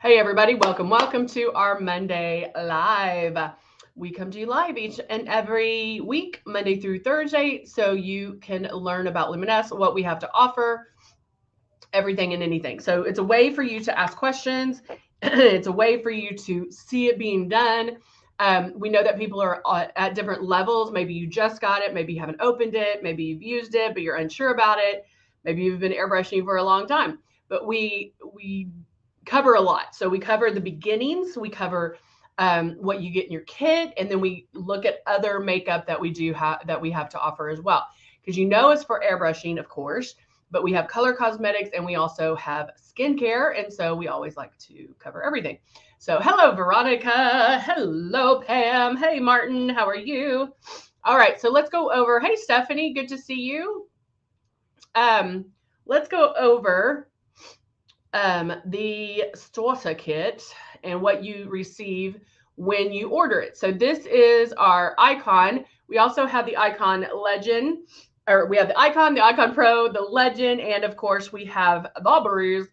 Hey everybody, welcome to our Monday Live. We come to you live each and every week, Monday through Thursday, so you can learn about Luminess, what we have to offer, everything and anything. So it's a way for you to ask questions. It's a way for you to see it being done. We know that people are at different levels. Maybe you just got it, maybe you haven't opened it, maybe you've used it, but you're unsure about it. Maybe you've been airbrushing for a long time. But we cover a lot. So we cover the beginnings, we cover what you get in your kit, and then we look at other makeup that we have to offer as well. Because it's for airbrushing, of course, but we have color cosmetics and we also have skincare, and so we always like to cover everything. So hello, Veronica. Hello, Pam. Hey, Martin. How are you? All right, so let's go over. Hey, Stephanie. Good to see you. Let's go over the starter kit and what you receive when you order it. So this is our icon. We also have the icon legend, or we have the icon pro, the legend, and of course we have the breeze,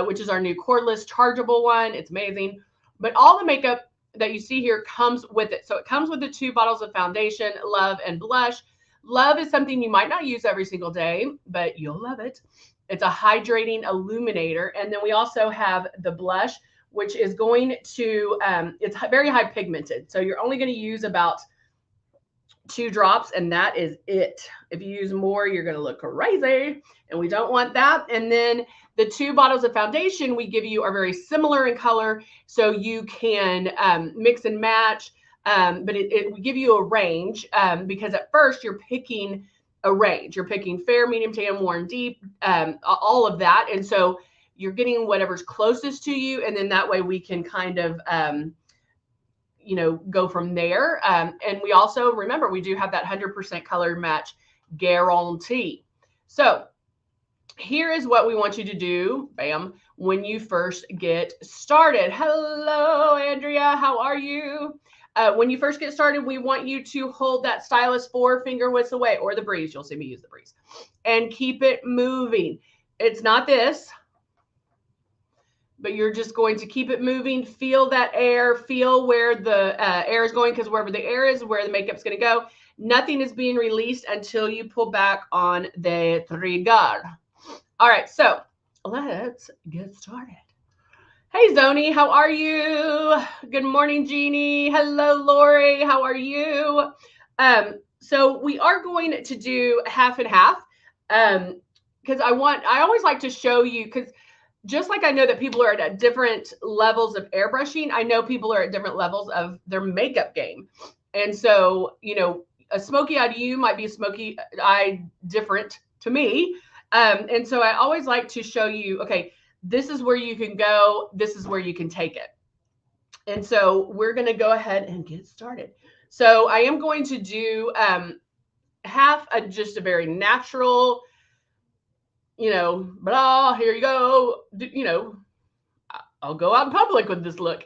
which is our new cordless chargeable one. It's amazing. But all the makeup that you see here comes with it. So it comes with the 2 bottles of foundation, Love and Blush. Love is something you might not use every single day, but you'll love it. It's a hydrating illuminator. And then we also have the blush, which is going to, it's very high pigmented. So you're only going to use about 2 drops, and that is it. If you use more, you're going to look crazy, and we don't want that. And then the 2 bottles of foundation we give you are very similar in color, so you can mix and match. But we give you a range because at first you're picking a range. You're picking fair, medium, tan, warm, deep, all of that. And so you're getting whatever's closest to you. And then that way we can kind of, go from there. And we also, remember, we do have that 100% color match guarantee. So here is what we want you to do, bam, when you first get started. Hello, Andrea. How are you? When you first get started, we want you to hold that stylus 4 finger widths away, or the breeze. You'll see me use the breeze, and keep it moving. It's not this, but you're just going to keep it moving. Feel that air. Feel where the air is going, because wherever the air is, where the makeup's going to go. Nothing is being released until you pull back on the trigger. All right, so let's get started. Hey, Zoni, how are you? Good morning, Jeannie. Hello, Lori. How are you? So we are going to do half and half because I always like to show you, because just like I know that people are at different levels of airbrushing, I know people are at different levels of their makeup game. And so, a smoky eye to you might be a smoky eye different to me. And so I always like to show you, okay, this is where you can go. This is where you can take it. And so we're going to go ahead and get started. So I am going to do half just a very natural, blah, here you go. I'll go out in public with this look.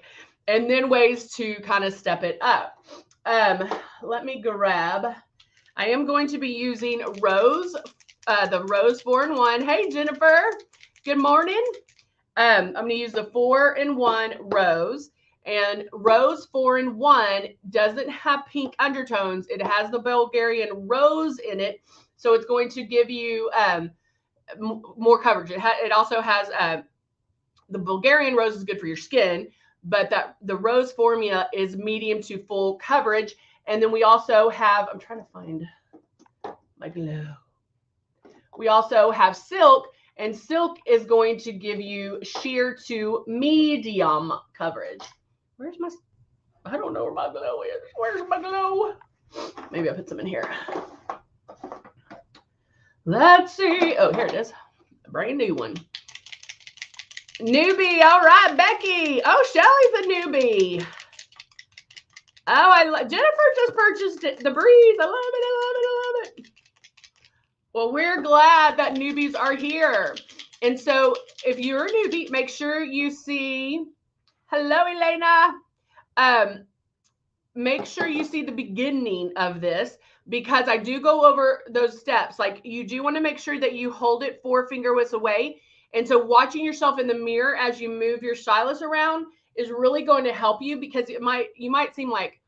And then ways to kind of step it up. Let me grab, I am going to be using Rose, the Rose 4-in-1. Hey, Jennifer. Good morning. I'm going to use the 4-in-1 Rose, and Rose 4-in-1 doesn't have pink undertones. It has the Bulgarian rose in it, so it's going to give you more coverage. It also has the Bulgarian rose is good for your skin, but the rose formula is medium to full coverage. And then we also have, I'm trying to find my glow. We also have Silk. And Silk is going to give you sheer to medium coverage. Where's my, I don't know where my glow is. Where's my glow? Maybe I'll put some in here. Let's see. Oh, here it is. A brand new one. Newbie. All right, Becky. Oh, Shelly's a newbie. Oh, Jennifer just purchased it. The breeze. I love it. I love it. I love it. Well, we're glad that newbies are here. And so if you're a newbie, make sure you see, hello, Elena. Make sure you see the beginning of this, because I do go over those steps. Like, you do want to make sure that you hold it 4 finger widths away. And so watching yourself in the mirror as you move your stylus around is really going to help you, because you might seem like,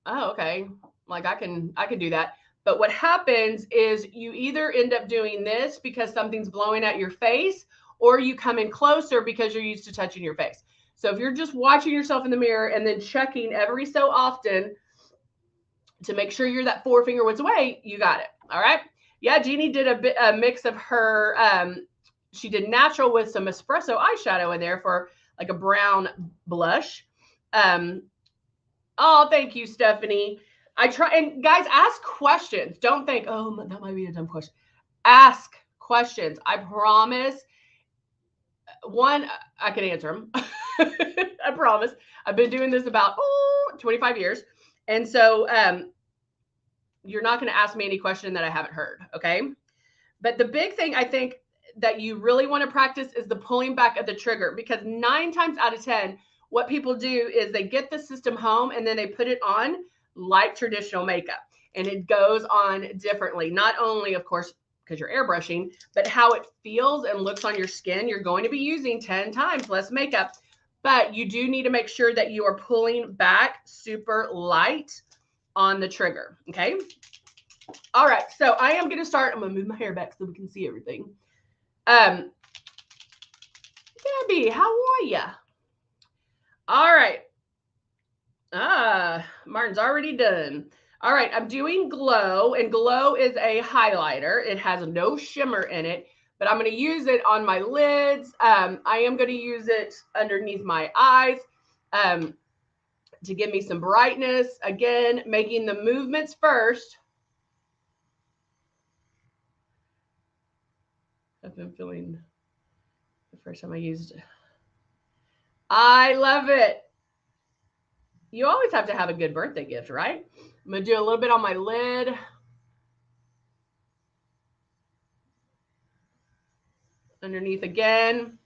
oh, okay, like I can do that. But what happens is you either end up doing this because something's blowing at your face, or you come in closer because you're used to touching your face. So if you're just watching yourself in the mirror and then checking every so often to make sure you're that forefinger width away, you got it. All right. Yeah, Jeannie did a mix of her, she did natural with some espresso eyeshadow in there for like a brown blush. Oh, thank you, Stephanie. I try, and guys, ask questions. Don't think, oh, that might be a dumb question. Ask questions. I promise. One, I can answer them. I promise. I've been doing this about 25 years. And so you're not going to ask me any question that I haven't heard. Okay. But the big thing I think that you really want to practice is the pulling back of the trigger, because 9 times out of 10, what people do is they get the system home and then they put it on like traditional makeup, and it goes on differently. Not only, of course, because you're airbrushing, but how it feels and looks on your skin. You're going to be using 10 times less makeup, but you do need to make sure that you are pulling back super light on the trigger. Okay. All right. So I am going to start. I'm going to move my hair back so we can see everything. Debbie, how are ya? All right. Martin's already done. All right, I'm doing Glow, and Glow is a highlighter. It has no shimmer in it, but I'm going to use it on my lids. I am going to use it underneath my eyes to give me some brightness. Again, making the movements first. I've been feeling the first time I used it. I love it. You always have to have a good birthday gift, right? I'm going to do a little bit on my lid. Underneath again.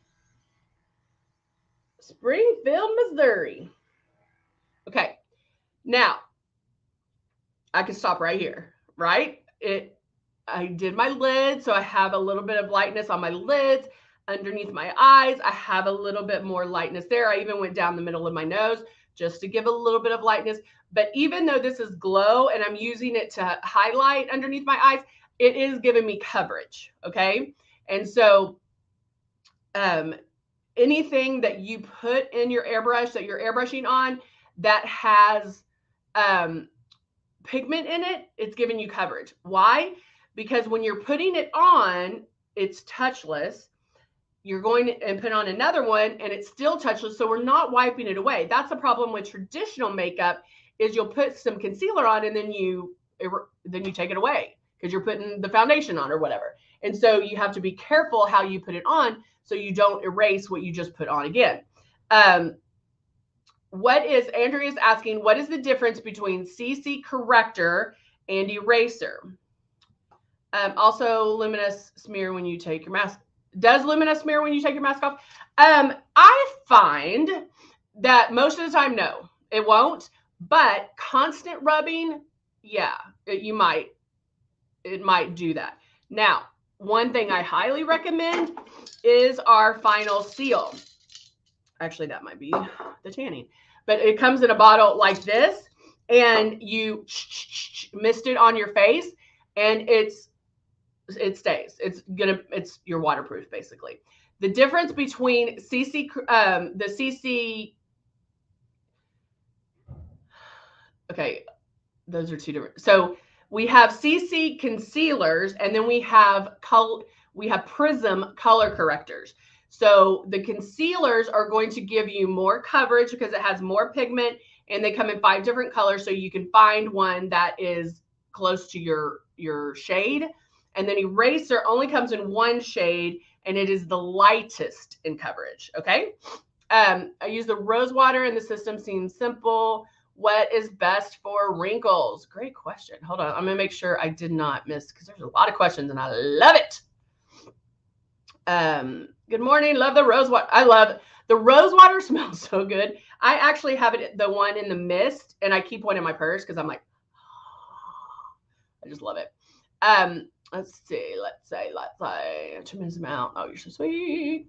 Springfield, Missouri. Okay. Now, I can stop right here, right? I did my lid, so I have a little bit of lightness on my lids. Underneath my eyes, I have a little bit more lightness there. I even went down the middle of my nose just to give a little bit of lightness. But even though this is Glow and I'm using it to highlight underneath my eyes, it is giving me coverage, okay? And so anything that you put in your airbrush that you're airbrushing on that has pigment in it, it's giving you coverage. Why? Because when you're putting it on, it's touchless. You're going to and put on another one and it's still touchless, so we're not wiping it away. That's the problem with traditional makeup, is you'll put some concealer on and then you take it away because you're putting the foundation on or whatever. And so you have to be careful how you put it on so you don't erase what you just put on again. Andrea's asking, what is the difference between CC corrector and eraser? Also, luminous smear when you take your mask. Does luminous smear when you take your mask off? I find that most of the time, no, it won't. But constant rubbing, yeah, it might do that. Now, one thing I highly recommend is our final seal. Actually, that might be the tanning, but it comes in a bottle like this, and you mist it on your face, and it stays. You're waterproof basically. The difference between the CC. Okay, those are two different. So we have CC concealers, and then we have Prism color correctors. So the concealers are going to give you more coverage because it has more pigment, and they come in 5 different colors, so you can find one that is close to your shade. And then eraser only comes in 1 shade, and it is the lightest in coverage. Okay. I use the rose water, and the system seems simple. What is best for wrinkles? Great question. Hold on. I'm going to make sure I did not miss, because there's a lot of questions and I love it. Good morning. Love the rose water. I love the rose water. Smells so good. I actually have the one in the mist, and I keep one in my purse because I'm like, I just love it. let's see. Let's say a tremendous amount. Oh, you're so sweet.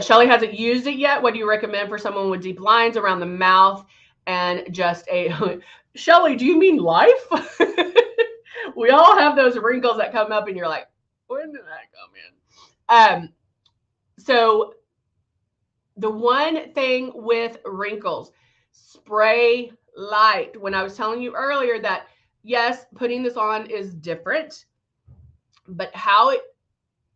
Shelly hasn't used it yet. What do you recommend for someone with deep lines around the mouth and just a Shelly, do you mean life? We all have those wrinkles that come up and you're like, when did that come in? So the one thing with wrinkles, spray light. When I was telling you earlier that yes, putting this on is different, but how it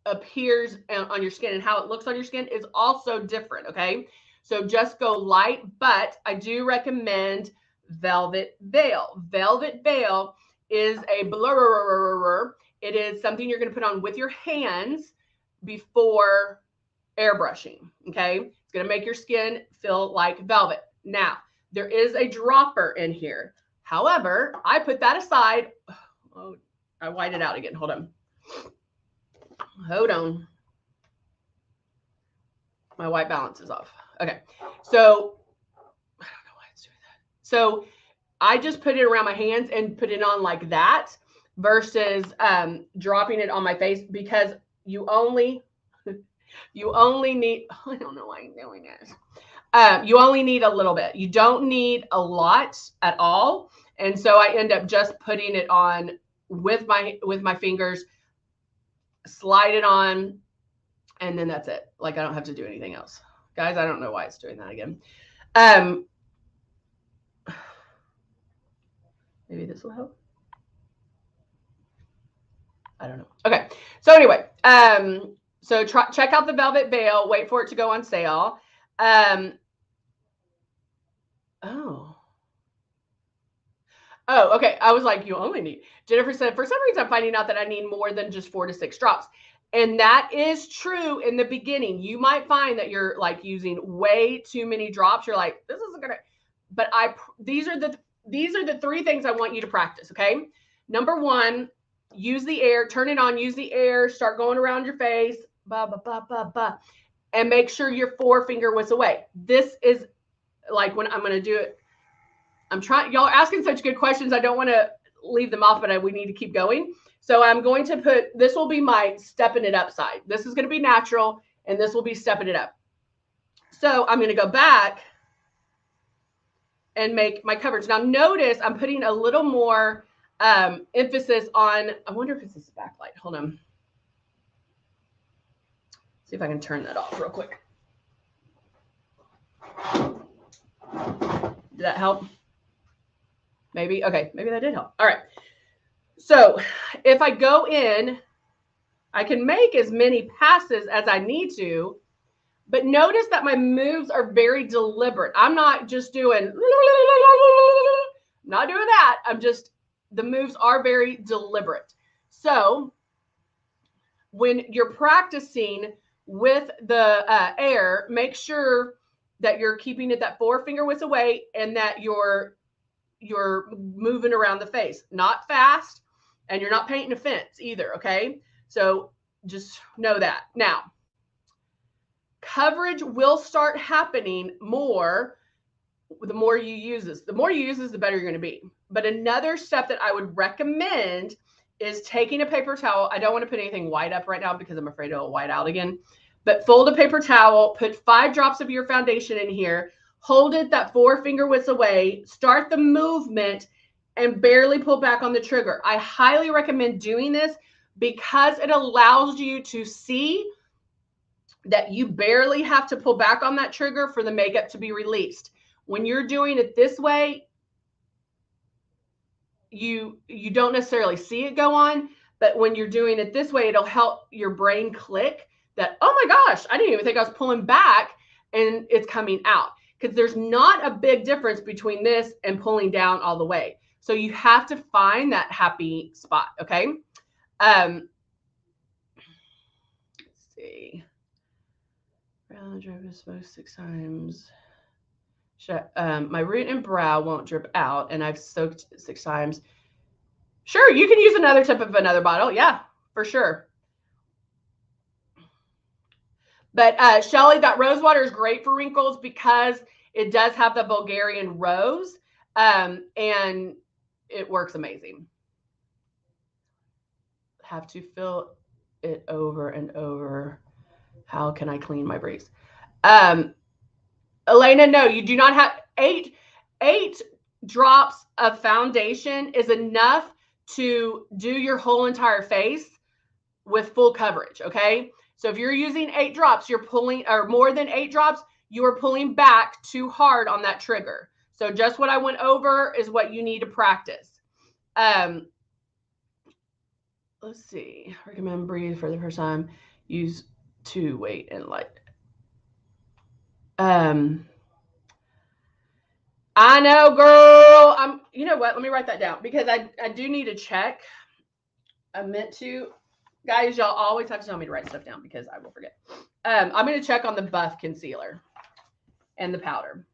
appears on your skin and how it looks on your skin is also different. Okay. So just go light, but I do recommend Velvet Veil. Velvet Veil is a blur. It is something you're going to put on with your hands before airbrushing. Okay. It's going to make your skin feel like velvet. Now, there is a dropper in here. However, I put that aside. Oh, I white it out again. Hold on. My white balance is off. Okay. So I don't know why it's doing that. So I just put it around my hands and put it on like that versus dropping it on my face because you only need, I don't know why I'm doing this. You only need a little bit. You don't need a lot at all. And so I end up just putting it on with my fingers, slide it on, and then that's it. Like I don't have to do anything else. Guys, I don't know why it's doing that again. Maybe this will help. I don't know. Okay. So anyway, so check out the Velvet Veil. Wait for it to go on sale. Oh, okay. I was like, you only need. Jennifer said, for some reason, I'm finding out that I need more than just 4 to 6 drops. And that is true in the beginning. You might find that you're like using way too many drops. You're like, this isn't gonna. But these are the 3 things I want you to practice. Okay. Number 1, use the air. Turn it on. Use the air. Start going around your face. Ba ba ba ba ba. And make sure your 4-finger was away. This is like when I'm gonna do it. I'm trying, y'all are asking such good questions. I don't want to leave them off, but we need to keep going. So I'm going to put, this will be my stepping it up side. This is going to be natural and this will be stepping it up. So I'm going to go back and make my coverage. Now notice I'm putting a little more emphasis on, I wonder if it's this backlight. Hold on. See if I can turn that off real quick. Did that help? Maybe. Okay. Maybe that did help. All right. So if I go in, I can make as many passes as I need to, but notice that my moves are very deliberate. I'm not just doing, not doing that. The moves are very deliberate. So when you're practicing with the air, make sure that you're keeping it that 4-finger width away and that you're moving around the face, not fast, and you're not painting a fence either. Okay. So just know that. Now, coverage will start happening more the more you use this. The more you use this, the better you're going to be. But another step that I would recommend is taking a paper towel. I don't want to put anything white up right now because I'm afraid it'll white out again. But fold a paper towel, put 5 drops of your foundation in here, hold it that 4-finger width away, start the movement, and barely pull back on the trigger. I highly recommend doing this because it allows you to see that you barely have to pull back on that trigger for the makeup to be released. When you're doing it this way, you don't necessarily see it go on, but when you're doing it this way, it'll help your brain click that, oh my gosh, I didn't even think I was pulling back and it's coming out. Because there's not a big difference between this and pulling down all the way. So you have to find that happy spot, okay? Let's see. Brow drip is smoked 6 times. My root and brow won't drip out, and I've soaked 6 times. Sure, you can use another tip of another bottle. Yeah, for sure. But Shelly, that rose water is great for wrinkles because it does have the Bulgarian rose, and it works amazing. have to fill it over and over. How can I clean my breeze? Elena, no, you do not have eight drops of foundation is enough to do your whole entire face with full coverage. Okay. So if you're using 8 drops, you're pulling, or more than 8 drops, you are pulling back too hard on that trigger. So just what I went over is what you need to practice. Let's see. Recommend breathe for the first time. Use 2 weight and light. I know, girl. You know what? Let me write that down because I do need to check. I meant to. Guys, y'all always have to tell me to write stuff down because I will forget. I'm going to check on the Buff concealer and the powder.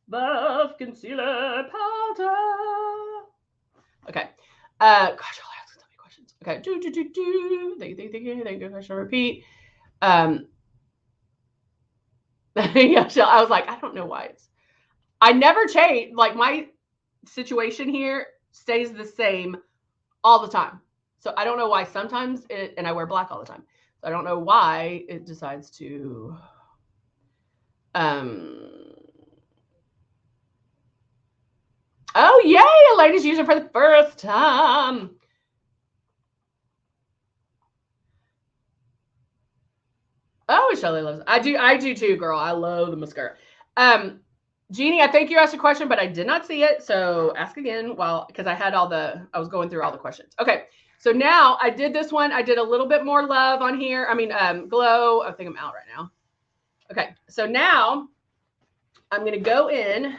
Buff concealer powder. Okay. Gosh, y'all asking so many questions. Okay. Thank you. Question repeat. Yeah, so I was like, I don't know why I never change. Like my situation here stays the same all the time. So I don't know why sometimes and I wear black all the time. So I don't know why it decides to, oh yay, a lady's using it for the first time. Oh, Shelly loves it. I do too, girl. I love the mascara. Jeannie, I think you asked a question, but I did not see it. So ask again. Well, because I was going through all the questions. Okay. So now I did this one. I did a little bit more love on here. I mean, glow. I think I'm out right now. Okay. So now I'm going to go in,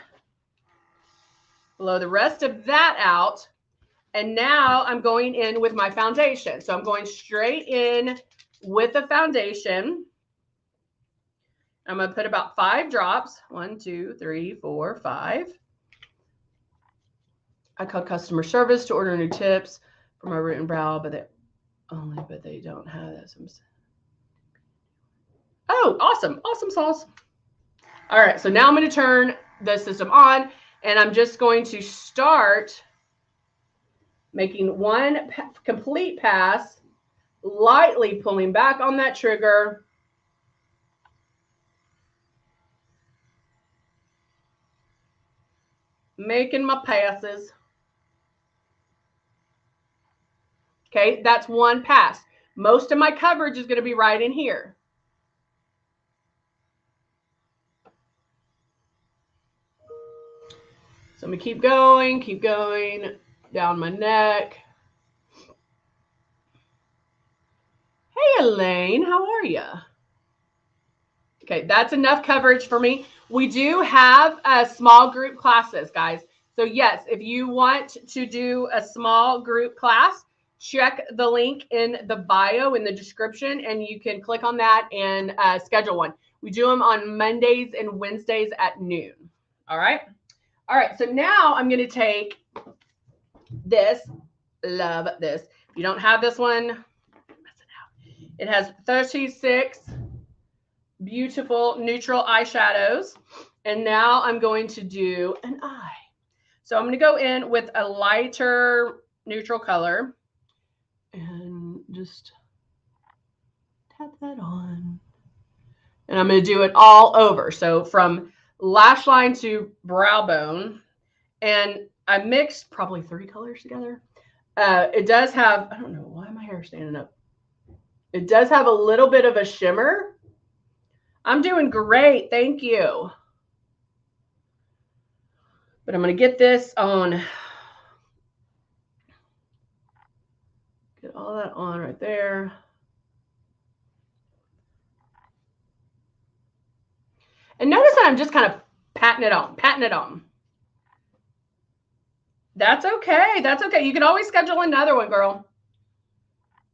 blow the rest of that out. And now I'm going in with my foundation. So I'm going straight in with the foundation. I'm going to put about 5 drops. 1, 2, 3, 4, 5. I called customer service to order new tips for my root and brow, but they don't have that. Oh, awesome. Awesome sauce. All right. So now I'm going to turn the system on and I'm just going to start making one complete pass, lightly pulling back on that trigger. Making my passes. Okay, that's one pass. Most of my coverage is going to be right in here. So I'm going to keep going down my neck. Hey, Elaine, how are you? Okay, that's enough coverage for me. We do have small group classes, guys. So yes, if you want to do a small group class, check the link in the bio in the description and you can click on that and schedule one. We do them on Mondays and Wednesdays at noon. All right. All right. So now I'm going to take this. Love this. If you don't have this one, it has 36 beautiful neutral eyeshadows. And now I'm going to do an eye. So I'm going to go in with a lighter neutral color and just tap that on. And I'm going to do it all over. So from lash line to brow bone. And I mixed probably 3 colors together. It does have, I don't know why my hair is standing up. It does have a little bit of a shimmer. I'm doing great. Thank you. But I'm going to get this on. Get all that on right there. And notice that I'm just kind of patting it on. That's okay. That's okay. You can always schedule another one, girl.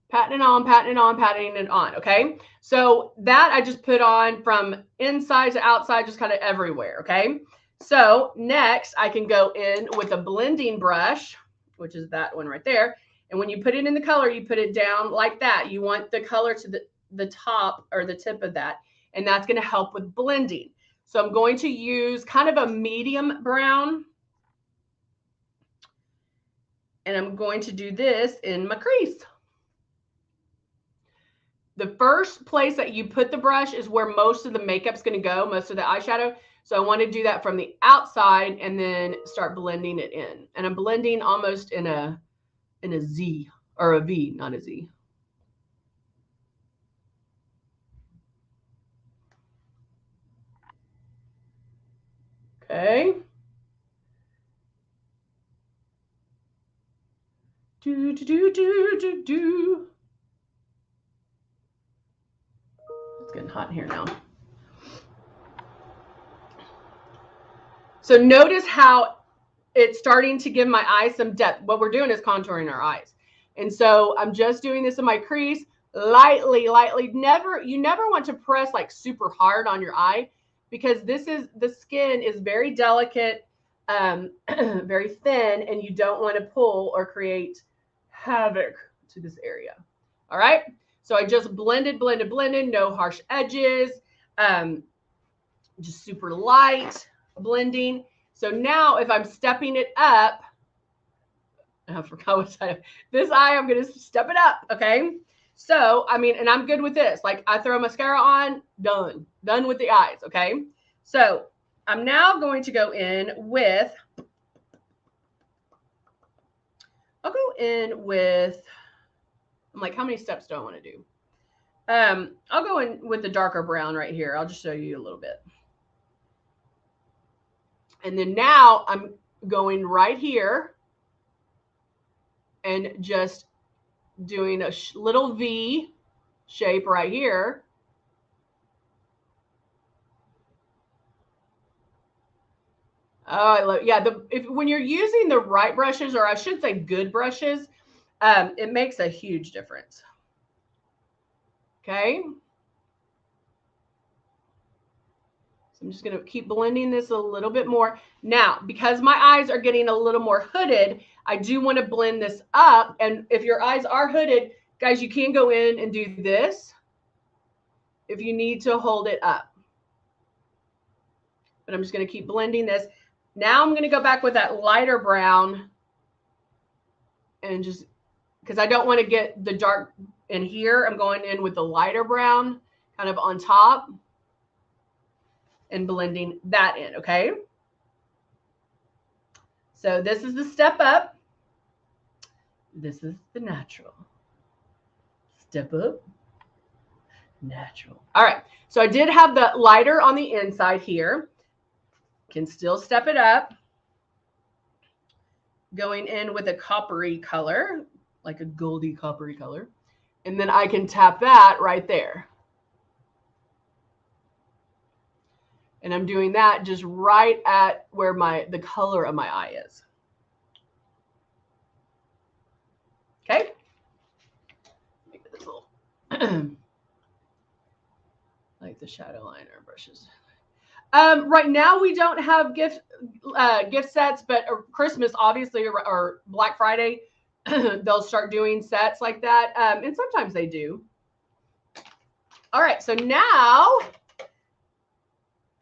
Patting it on. Okay. So that I just put on from inside to outside, just kind of everywhere. Okay. So next I can go in with a blending brush, which is that one right there. And when you put it in the color, you put it down like that. You want the color to the top or the tip of that. And that's going to help with blending. So I'm going to use kind of a medium brown. And I'm going to do this in my crease. The first place that you put the brush is where most of the makeup's going to go, most of the eyeshadow. So I want to do that from the outside and then start blending it in. And I'm blending almost in a Z or a V, not a Z. Okay. Do, do, do, do, do, do. It's getting hot in here now. So notice how it's starting to give my eyes some depth. What we're doing is contouring our eyes. And so I'm just doing this in my crease, lightly, lightly. You never want to press like super hard on your eye, because the skin is very delicate, very thin, and you don't want to pull or create havoc to this area. All right. So I just blended, no harsh edges, just super light blending. So now if I'm stepping it up, I forgot what side. This eye, I'm going to step it up. Okay. So, I mean, and I'm good with this. Like I throw mascara on, done with the eyes. Okay. So I'm now going to go in with, I'm like, how many steps do I want to do? I'll go in with the darker brown right here. I'll just show you a little bit. And then now I'm going right here and just doing a little V shape right here. Oh, I love, yeah. When you're using the right brushes, or I should say good brushes, it makes a huge difference. Okay. I'm just going to keep blending this a little bit more. Now, because my eyes are getting a little more hooded, I do want to blend this up. And if your eyes are hooded, guys, you can go in and do this if you need to hold it up. But I'm just going to keep blending this. Now I'm going to go back with that lighter brown, and just because I don't want to get the dark in here, I'm going in with the lighter brown kind of on top and blending that in. Okay. So this is the step up. This is the natural. Step up, natural. All right. So I did have the lighter on the inside here. Can still step it up. Going in with a coppery color, like a goldy coppery color. And then I can tap that right there. And I'm doing that just right at where the color of my eye is. Okay. Make this little like the shadow liner brushes. Right now we don't have gift sets, but Christmas obviously, or Black Friday, they'll start doing sets like that. And sometimes they do. All right. So now,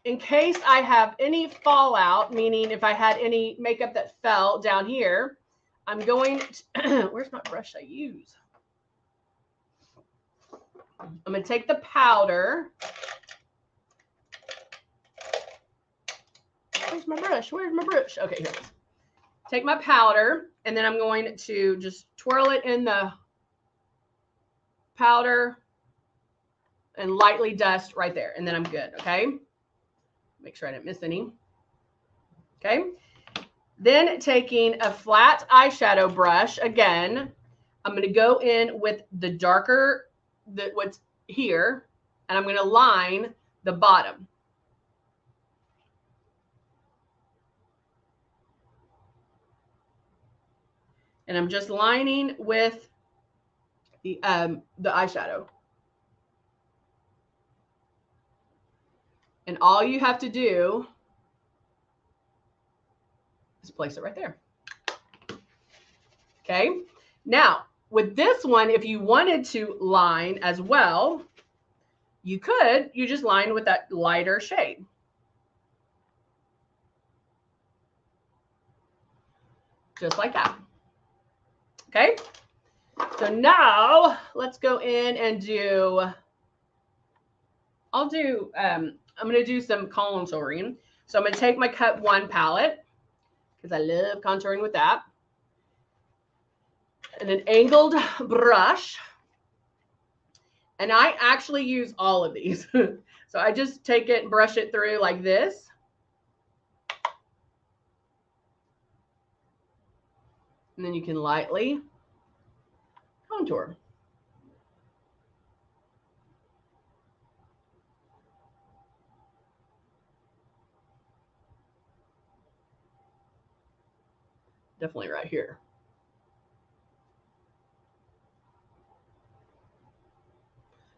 in case I have any fallout, meaning if I had any makeup that fell down here, I'm going to, where's my brush I use? I'm going to take the powder. Where's my brush? Where's my brush? Okay, here it is. Take my powder, and then I'm going to just twirl it in the powder and lightly dust right there. And then I'm good, okay? Make sure I didn't miss any. Okay. Then taking a flat eyeshadow brush, again, I'm going to go in with the darker, what's here, and I'm going to line the bottom. And I'm just lining with the eyeshadow. And all you have to do is place it right there. Okay. Now, with this one, if you wanted to line as well, you just line with that lighter shade. Just like that. Okay. So now let's go in and do, I'm going to do some contouring. So I'm going to take my Cut 1 palette because I love contouring with that. And an angled brush. And I actually use all of these. So I just take it and brush it through like this. And then you can lightly contour. Definitely right here.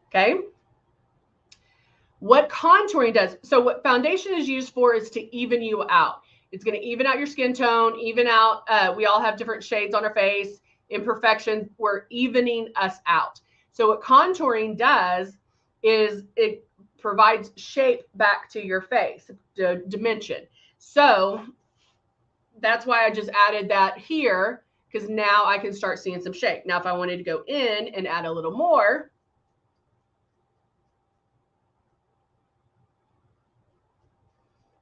Okay. What contouring does, so what foundation is used for is to even you out. It's going to even out your skin tone, even out, we all have different shades on our face, imperfections, we're evening us out. So what contouring does is it provides shape back to your face, the dimension. So that's why I just added that here, because now I can start seeing some shape. Now, if I wanted to go in and add a little more,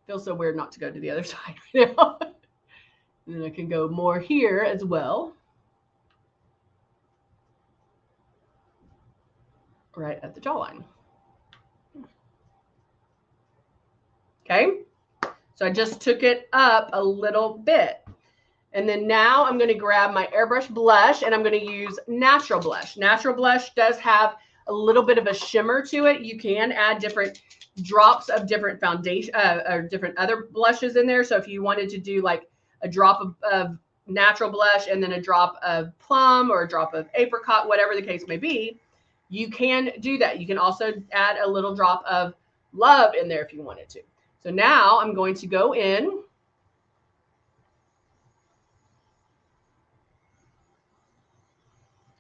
feels so weird not to go to the other side right now. And then I can go more here as well. Right at the jawline. Okay. So I just took it up a little bit. And then now I'm going to grab my Airbrush blush and I'm going to use Natural Blush. Natural Blush does have a little bit of a shimmer to it. You can add different drops of different foundation or different other blushes in there. So if you wanted to do like a drop of natural blush and then a drop of plum or a drop of apricot, whatever the case may be, you can do that. You can also add a little drop of love in there if you wanted to. So now I'm going to go in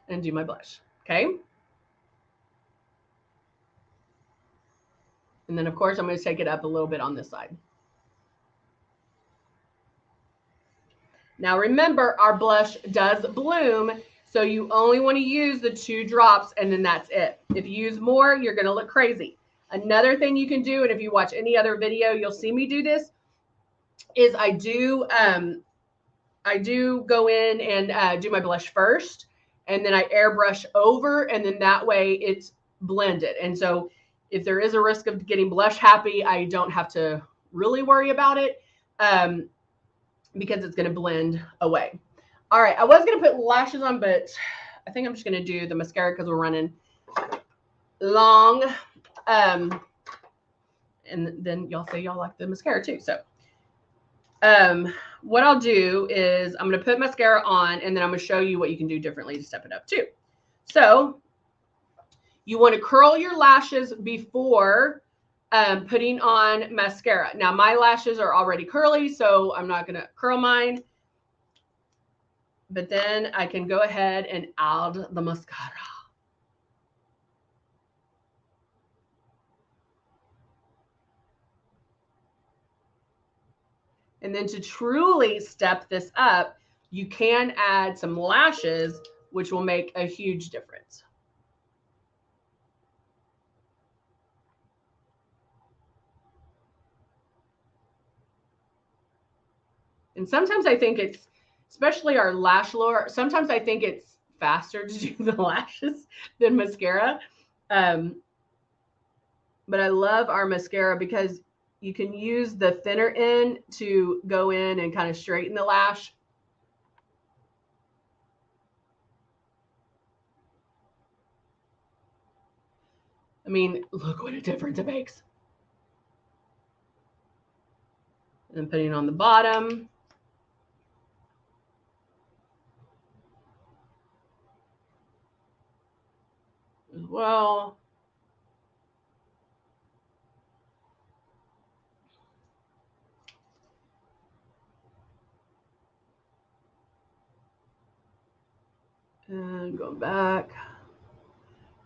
and do my blush. Okay. And then of course I'm going to take it up a little bit on this side. Now remember, our blush does bloom, so you only want to use the 2 drops and then that's it. If you use more, you're going to look crazy. Another thing you can do, and if you watch any other video, you'll see me do this, is I do go in and do my blush first, and then I airbrush over, and then that way it's blended. And so if there is a risk of getting blush happy, I don't have to really worry about it because it's going to blend away. All right, I was going to put lashes on, but I think I'm just going to do the mascara because we're running long. And then y'all say y'all like the mascara too. So what I'll do is I'm going to put mascara on, and then I'm going to show you what you can do differently to step it up too. So you want to curl your lashes before putting on mascara. Now my lashes are already curly, so I'm not going to curl mine. But then I can go ahead and add the mascara. And then to truly step this up, you can add some lashes, which will make a huge difference. And sometimes I think it's, especially our lash lure, sometimes I think it's faster to do the lashes than mascara. But I love our mascara because you can use the thinner end to go in and kind of straighten the lash. I mean, look what a difference it makes. And putting it on the bottom. As well. And going back.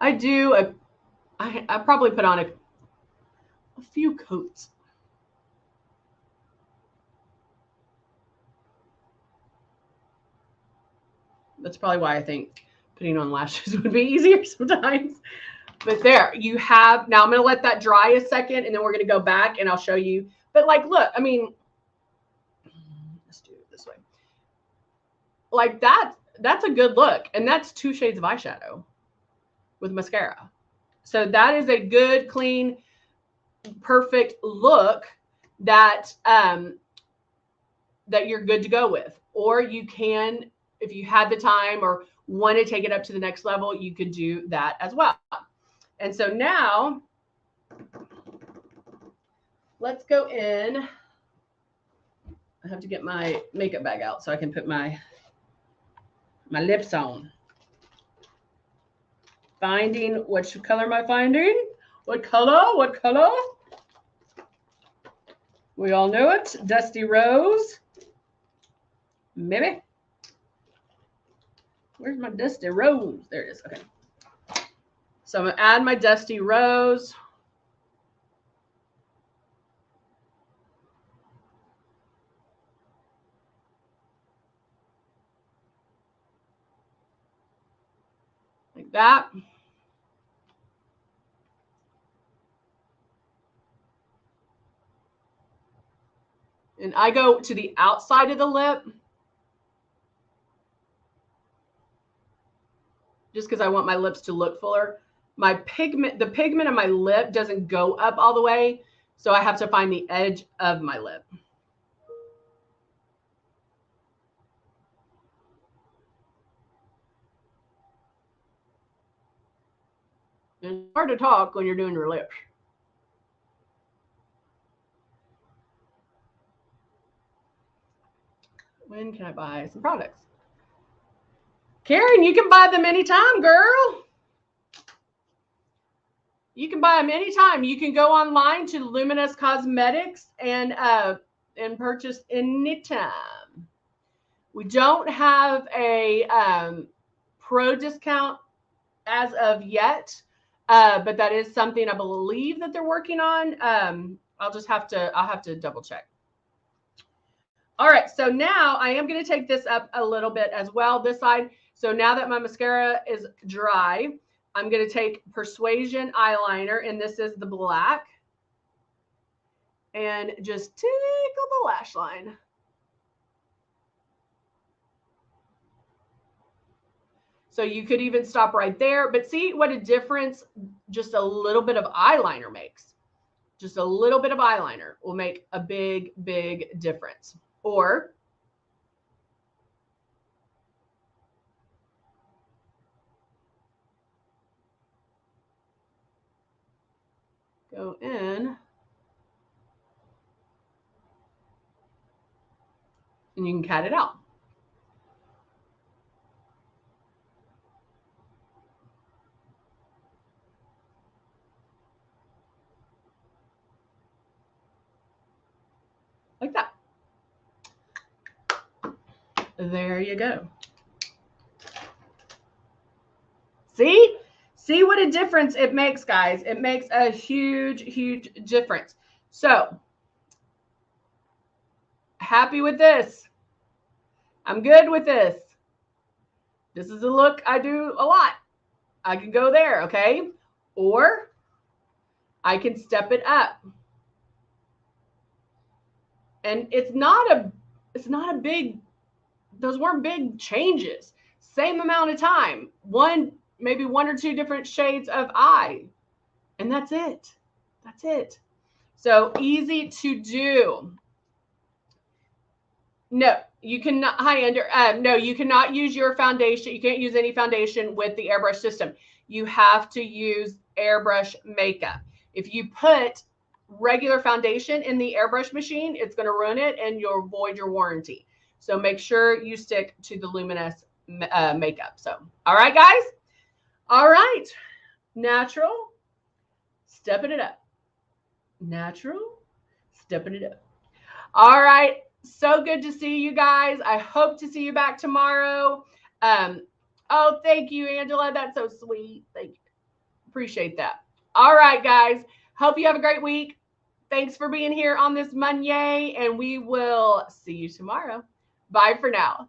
I probably put on a few coats. That's probably why I think putting on lashes would be easier sometimes. But there you have. Now I'm going to let that dry a second, and then we're going to go back and I'll show you. But like, look, I mean, let's do it this way. Like that's a good look. And that's 2 shades of eyeshadow with mascara. So that is a good, clean, perfect look that that you're good to go with. Or you can, if you had the time or want to take it up to the next level, you could do that as well. And so now let's go in. I have to get my makeup bag out so I can put my lips on. Finding, which color am I finding? What color? What color? We all know it. Dusty Rose. Maybe. Where's my Dusty Rose? There it is. Okay. So I'm going to add my Dusty Rose. Like that. And I go to the outside of the lip just because I want my lips to look fuller. My pigment, the pigment of my lip doesn't go up all the way, so I have to find the edge of my lip. And it's hard to talk when you're doing your lips. When can I buy some products? Karen, you can buy them anytime, girl. You can buy them anytime. You can go online to Luminous Cosmetics and purchase anytime. We don't have a pro discount as of yet, but that is something I believe that they're working on. I'll have to double check. All right, so now I am going to take this up a little bit as well, this side. So now that my mascara is dry, I'm going to take Persuasion eyeliner, and this is the black, and just tickle the lash line. So you could even stop right there, but see what a difference just a little bit of eyeliner makes. Just a little bit of eyeliner will make a big, big difference. Or go in and you can cut it out. Like that. There you go. See? See what a difference it makes, guys. It makes a huge, huge difference. So, happy with this. I'm good with this. This is a look I do a lot. I can go there, okay? Or I can step it up. And it's not a big, those weren't big changes. Same amount of time. Maybe one or two different shades of eye. And that's it. That's it. So easy to do. No, you cannot, no, you cannot use your foundation. You can't use any foundation with the airbrush system. You have to use airbrush makeup. If you put regular foundation in the airbrush machine, it's going to ruin it and you'll void your warranty. So make sure you stick to the Luminess makeup. So, all right, guys. All right. Natural, stepping it up. Natural, stepping it up. All right. So good to see you guys. I hope to see you back tomorrow. Oh, thank you, Angela. That's so sweet. Thank you. Appreciate that. All right, guys. Hope you have a great week. Thanks for being here on this Monday, and we will see you tomorrow. Bye for now.